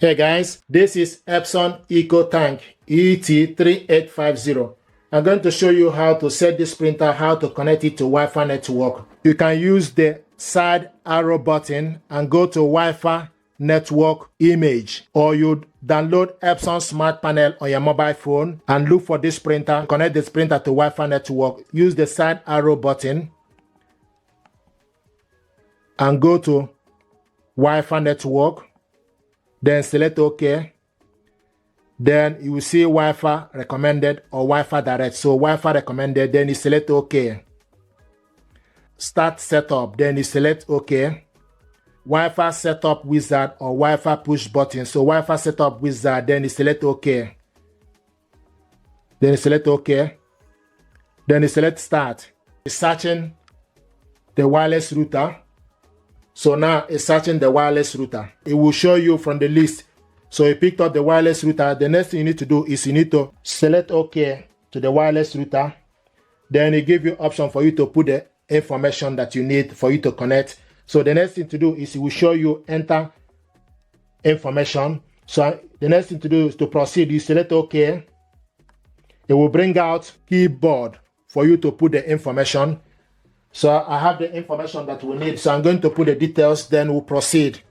Hey guys, this is Epson EcoTank ET-3850. I'm going to show you how to set this printer, how to connect it to Wi-Fi network. You can use the side arrow button and go to Wi-Fi network image, or you download Epson smart panel on your mobile phone and look for this printer, connect this printer to Wi-Fi network. Use the side arrow button and go to Wi-Fi network. Then select OK. Then you will see Wi-Fi recommended or Wi-Fi direct. So Wi-Fi recommended, then you select OK. Start setup, then you select OK. Wi-Fi setup wizard or Wi-Fi push button. So Wi-Fi setup wizard, then you select OK. Then you select OK. Then you select start. It's searching the wireless router. So now it's searching the wireless router. It will show you from the list. So you picked up the wireless router. The next thing you need to do is you need to select OK to the wireless router. Then it gives you option for you to put the information that you need for you to connect. So the next thing to do is it will show you enter information. So the next thing to do is to proceed. You select OK. It will bring out keyboard for you to put the information. So I have the information that we need. So I'm going to put the details, then we'll proceed.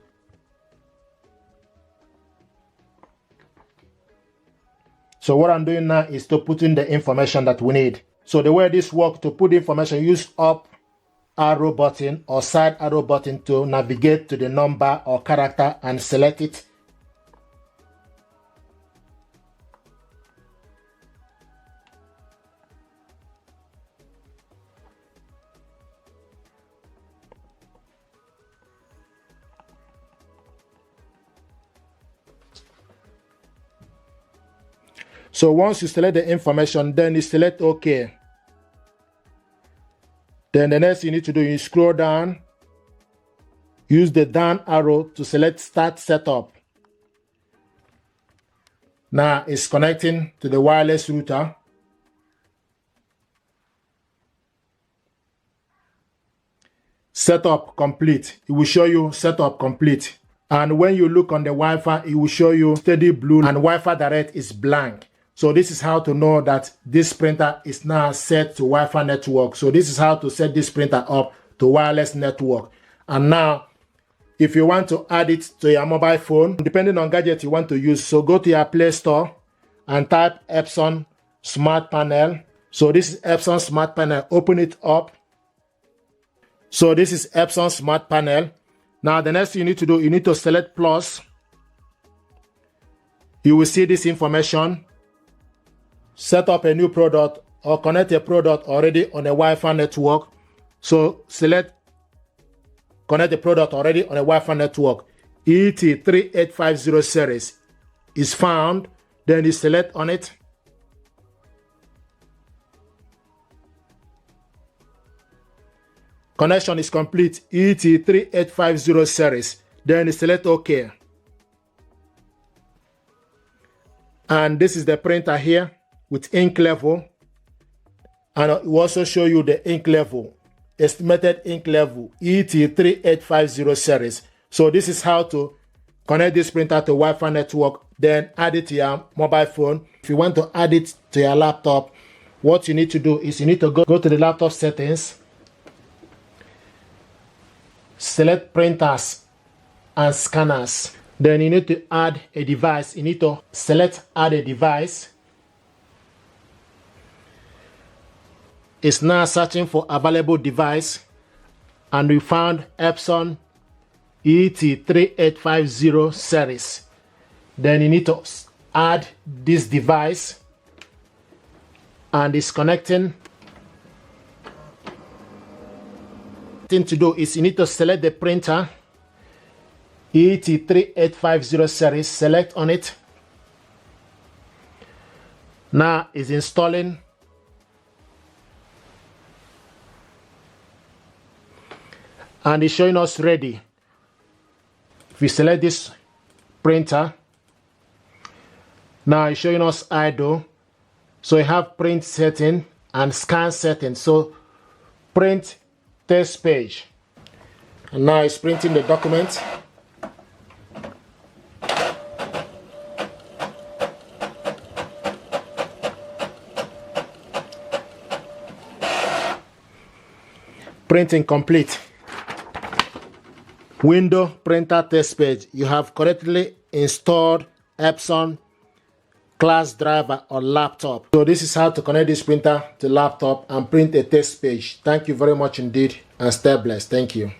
So what I'm doing now is to put in the information that we need. So the way this works, to put the information, use up arrow button or side arrow button to navigate to the number or character and select it. So once you select the information, then you select OK. Then the next you need to do is scroll down. Use the down arrow to select Start Setup. Now it's connecting to the wireless router. Setup complete. It will show you setup complete. And when you look on the Wi-Fi, it will show you steady blue and Wi-Fi direct is blank. So this is how to know that this printer is now set to Wi-Fi network. So this is how to set this printer up to wireless network. And now, if you want to add it to your mobile phone, depending on gadget you want to use, so go to your Play Store and type Epson Smart Panel. So this is Epson Smart Panel. Open it up. So this is Epson Smart Panel. Now the next thing you need to do, you need to select plus. You will see this information. Set up a new product or connect a product already on a Wi-Fi network. So select connect the product already on a Wi-Fi network. ET-3850 series is found. Then you select on it. Connection is complete. ET-3850 series. Then you select OK. And this is the printer here with ink level, and it will also show you the ink level, estimated ink level, ET-3850 series. So this is how to connect this printer to Wi-Fi network, then add it to your mobile phone. If you want to add it to your laptop, what you need to do is you need to go to the laptop settings, select printers and scanners. Then you need to add a device. You need to select add a device. It's now searching for available device, and we found Epson ET-3850 series. Then you need to add this device, and it's connecting. The thing to do is you need to select the printer ET-3850 series, select on it. Now it's installing. And it's showing us ready. If we select this printer, now it's showing us idle. So you have print setting and scan setting. So print test page. And now it's printing the document. Printing complete. Window printer test page. You have correctly installed Epson class driver on laptop. So this is how to connect this printer to laptop and print a test page. Thank you very much indeed, and stay blessed. Thank you.